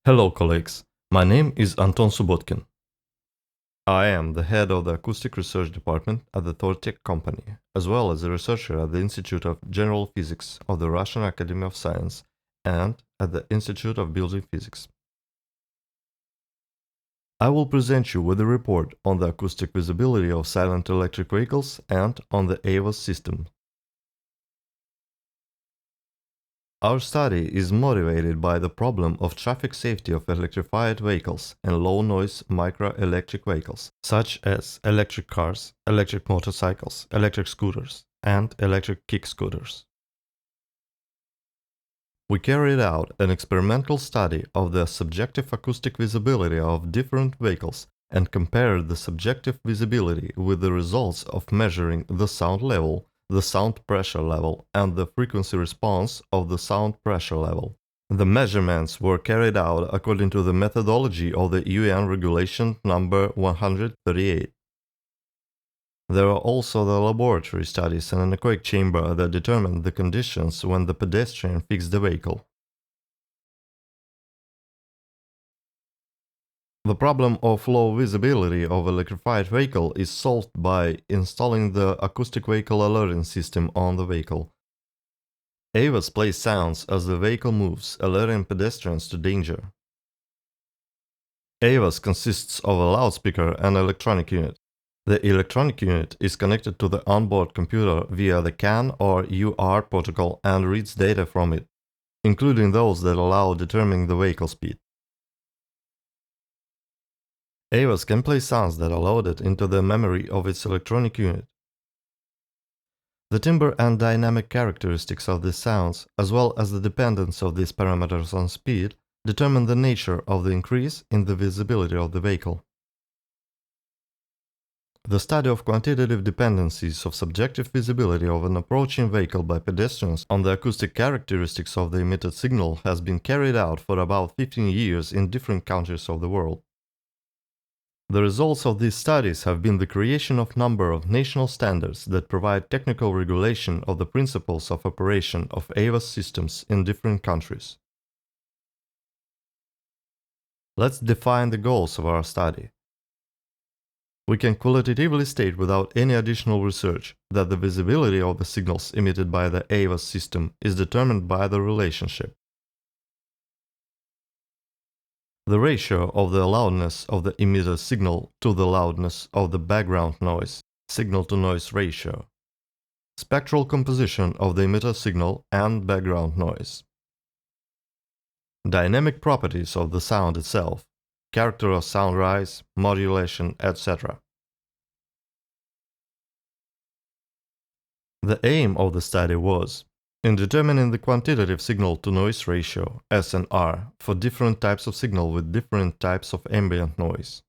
Hello colleagues, my name is Anton Subbotkin. I am the head of the acoustic research department at the THOR company, as well as a researcher at the Institute of General Physics of the Russian Academy of Science and at the Institute of Building Physics. I will present you with a report on the acoustic visibility of silent electric vehicles and on the AVAS system. Our study is motivated by the problem of traffic safety of electrified vehicles and low-noise micro-electric vehicles, such as electric cars, electric motorcycles, electric scooters, and electric kick scooters. We carried out an experimental study of the subjective acoustic visibility of different vehicles and compared the subjective visibility with the results of measuring the sound level, the sound pressure level, and the frequency response of the sound pressure level. The measurements were carried out according to the methodology of the UN Regulation number 138. There are also the laboratory studies in an echoic chamber that determined the conditions when the pedestrian fixed the vehicle. The problem of low visibility of electrified vehicle is solved by installing the acoustic vehicle alerting system on the vehicle. AVAS plays sounds as the vehicle moves, alerting pedestrians to danger. AVAS consists of a loudspeaker and electronic unit. The electronic unit is connected to the onboard computer via the CAN or UART protocol and reads data from it, including those that allow determining the vehicle speed. AVAS can play sounds that are loaded into the memory of its electronic unit. The timbre and dynamic characteristics of these sounds, as well as the dependence of these parameters on speed, determine the nature of the increase in the visibility of the vehicle. The study of quantitative dependencies of subjective visibility of an approaching vehicle by pedestrians on the acoustic characteristics of the emitted signal has been carried out for about 15 years in different countries of the world. The results of these studies have been the creation of a number of national standards that provide technical regulation of the principles of operation of AVAS systems in different countries. Let's define the goals of our study. We can qualitatively state without any additional research that the visibility of the signals emitted by the AVAS system is determined by the relationship. The ratio of the loudness of the emitted signal to the loudness of the background noise, signal-to-noise ratio. Spectral composition of the emitted signal and background noise. Dynamic properties of the sound itself, character of sound rise, modulation, etc. The aim of the study was in determining the quantitative signal-to-noise ratio, SNR, for different types of signal with different types of ambient noise.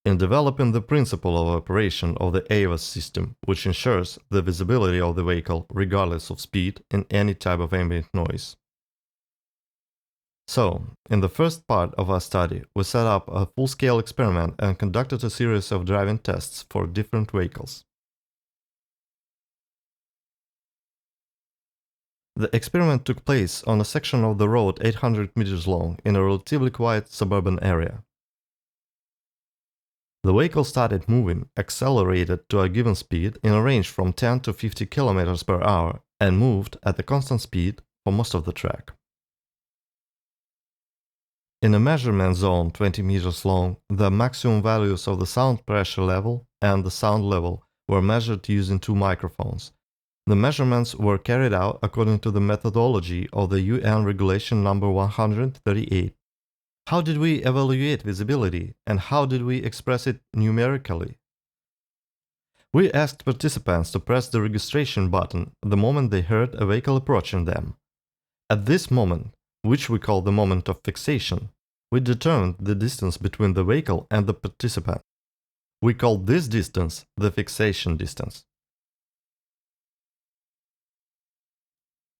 In developing the principle of operation of the AVAS system, which ensures the visibility of the vehicle regardless of speed in any type of ambient noise. So, in the first part of our study, we set up a full-scale experiment and conducted a series of driving tests for different vehicles. The experiment took place on a section of the road 800 meters long in a relatively quiet suburban area. The vehicle started moving, accelerated to a given speed in a range from 10 to 50 km per hour and moved at a constant speed for most of the track. In a measurement zone 20 meters long, the maximum values of the sound pressure level and the sound level were measured using two microphones. The measurements were carried out according to the methodology of the UN Regulation number 138. How did we evaluate visibility and how did we express it numerically? We asked participants to press the registration button the moment they heard a vehicle approaching them. At this moment, which we call the moment of fixation, we determined the distance between the vehicle and the participant. We called this distance the fixation distance.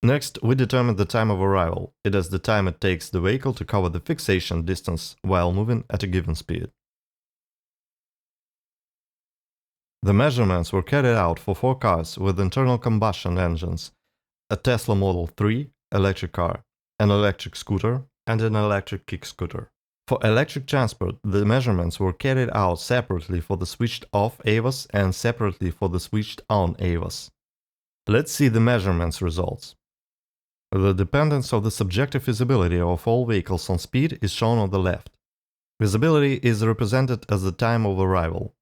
Next, we determined the time of arrival. It is the time it takes the vehicle to cover the fixation distance while moving at a given speed. The measurements were carried out for 4 cars with internal combustion engines, a Tesla Model 3 electric car, an electric scooter, and an electric kick scooter. For electric transport, the measurements were carried out separately for the switched off AVAS and separately for the switched on AVAS. Let's see the measurements results. The dependence of the subjective visibility of all vehicles on speed is shown on the left. Visibility is represented as the time of arrival.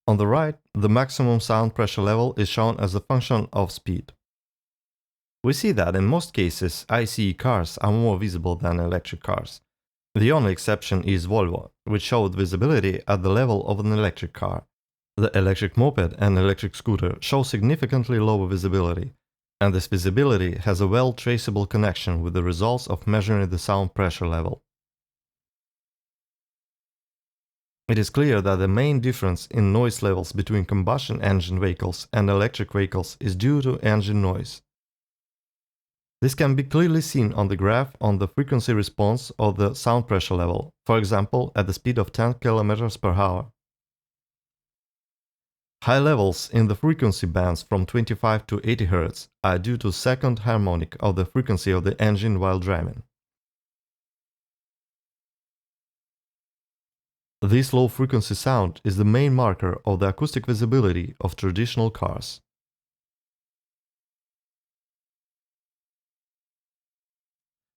On the right, the maximum sound pressure level is shown as a function of speed. We see that in most cases, ICE cars are more visible than electric cars. The only exception is Volvo, which showed visibility at the level of an electric car. The electric moped and electric scooter show significantly lower visibility, and this visibility has a well traceable connection with the results of measuring the sound pressure level. It is clear that the main difference in noise levels between combustion engine vehicles and electric vehicles is due to engine noise. This can be clearly seen on the graph on the frequency response of the sound pressure level, for example at the speed of 10 km per hour. High levels in the frequency bands from 25 to 80 Hz are due to second harmonic of the frequency of the engine while driving. This low-frequency sound is the main marker of the acoustic visibility of traditional cars.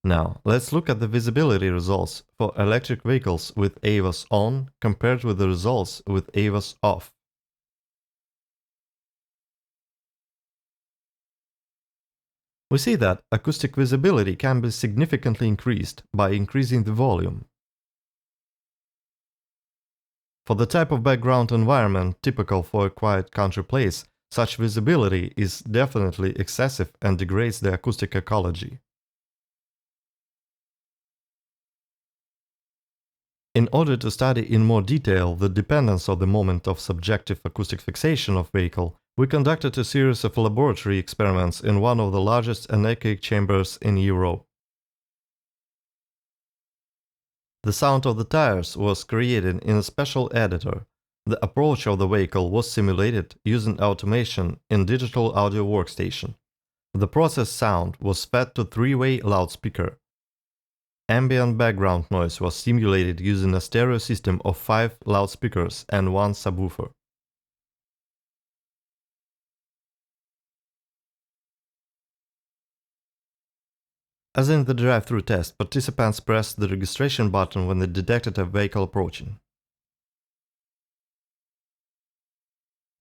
Now, let's look at the visibility results for electric vehicles with AVAS on compared with the results with AVAS off. We see that acoustic visibility can be significantly increased by increasing the volume. For the type of background environment typical for a quiet country place, such visibility is definitely excessive and degrades the acoustic ecology. In order to study in more detail the dependence of the moment of subjective acoustic fixation of vehicle, we conducted a series of laboratory experiments in one of the largest anechoic chambers in Europe. The sound of the tires was created in a special editor. The approach of the vehicle was simulated using automation in digital audio workstation. The processed sound was fed to three-way loudspeaker. Ambient background noise was simulated using a stereo system of 5 loudspeakers and 1 subwoofer. As in the drive-through test, participants pressed the registration button when they detected a vehicle approaching.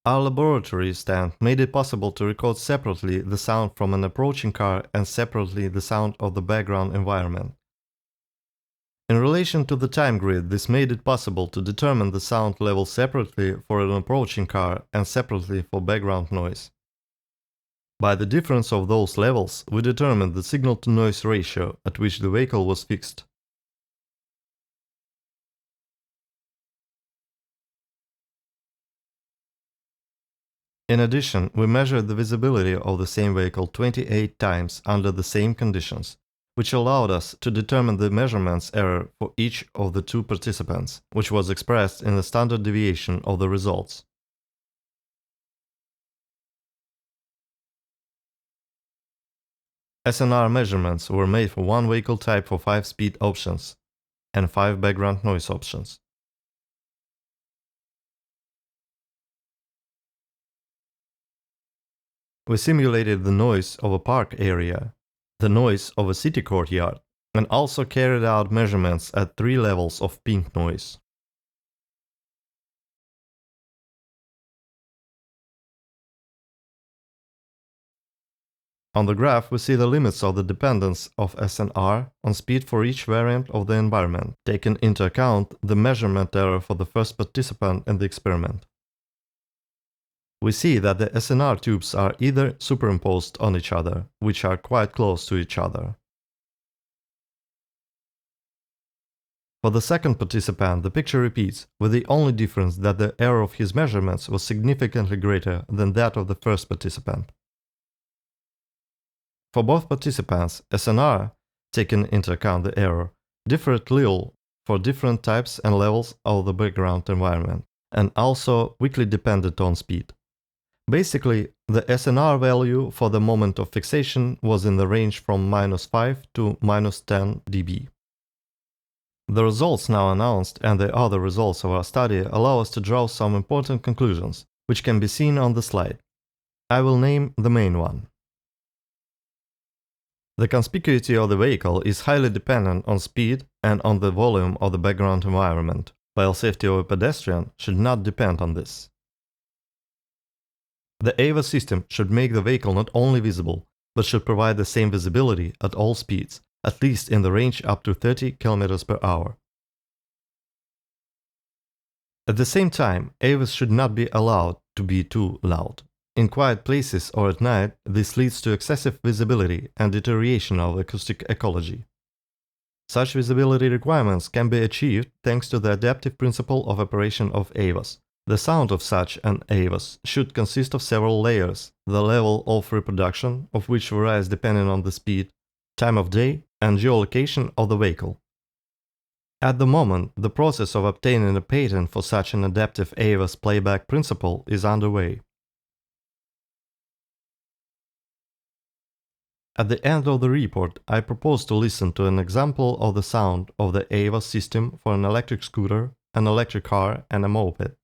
Our laboratory stand made it possible to record separately the sound from an approaching car and separately the sound of the background environment. In relation to the time grid, this made it possible to determine the sound level separately for an approaching car and separately for background noise. By the difference of those levels, we determined the signal-to-noise ratio at which the vehicle was fixed. In addition, we measured the visibility of the same vehicle 28 times under the same conditions, which allowed us to determine the measurements error for each of the 2 participants, which was expressed in the standard deviation of the results. SNR measurements were made for 1 vehicle type for 5 speed options and 5 background noise options. We simulated the noise of a park area, the noise of a city courtyard, and also carried out measurements at 3 levels of pink noise. On the graph, we see the limits of the dependence of SNR on speed for each variant of the environment, taking into account the measurement error for the first participant in the experiment. We see that the SNR tubes are either superimposed on each other, which are quite close to each other. For the second participant, the picture repeats, with the only difference that the error of his measurements was significantly greater than that of the first participant. For both participants, SNR, taking into account the error, differed little for different types and levels of the background environment, and also weakly depended on speed. Basically, the SNR value for the moment of fixation was in the range from -5 to -10 dB. The results now announced and the other results of our study allow us to draw some important conclusions, which can be seen on the slide. I will name the main one. The conspicuity of the vehicle is highly dependent on speed and on the volume of the background environment, while safety of a pedestrian should not depend on this. The AVAS system should make the vehicle not only visible, but should provide the same visibility at all speeds, at least in the range up to 30 km per hour. At the same time, AVAS should not be allowed to be too loud. In quiet places or at night, this leads to excessive visibility and deterioration of acoustic ecology. Such visibility requirements can be achieved thanks to the adaptive principle of operation of AVAS. The sound of such an AVAS should consist of several layers, the level of reproduction of which varies depending on the speed, time of day, and geolocation of the vehicle. At the moment, the process of obtaining a patent for such an adaptive AVAS playback principle is underway. At the end of the report, I propose to listen to an example of the sound of the AVAS system for an electric scooter, an electric car, and a moped.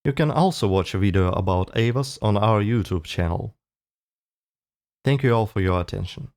You can also watch a video about AVAS on our YouTube channel. Thank you all for your attention.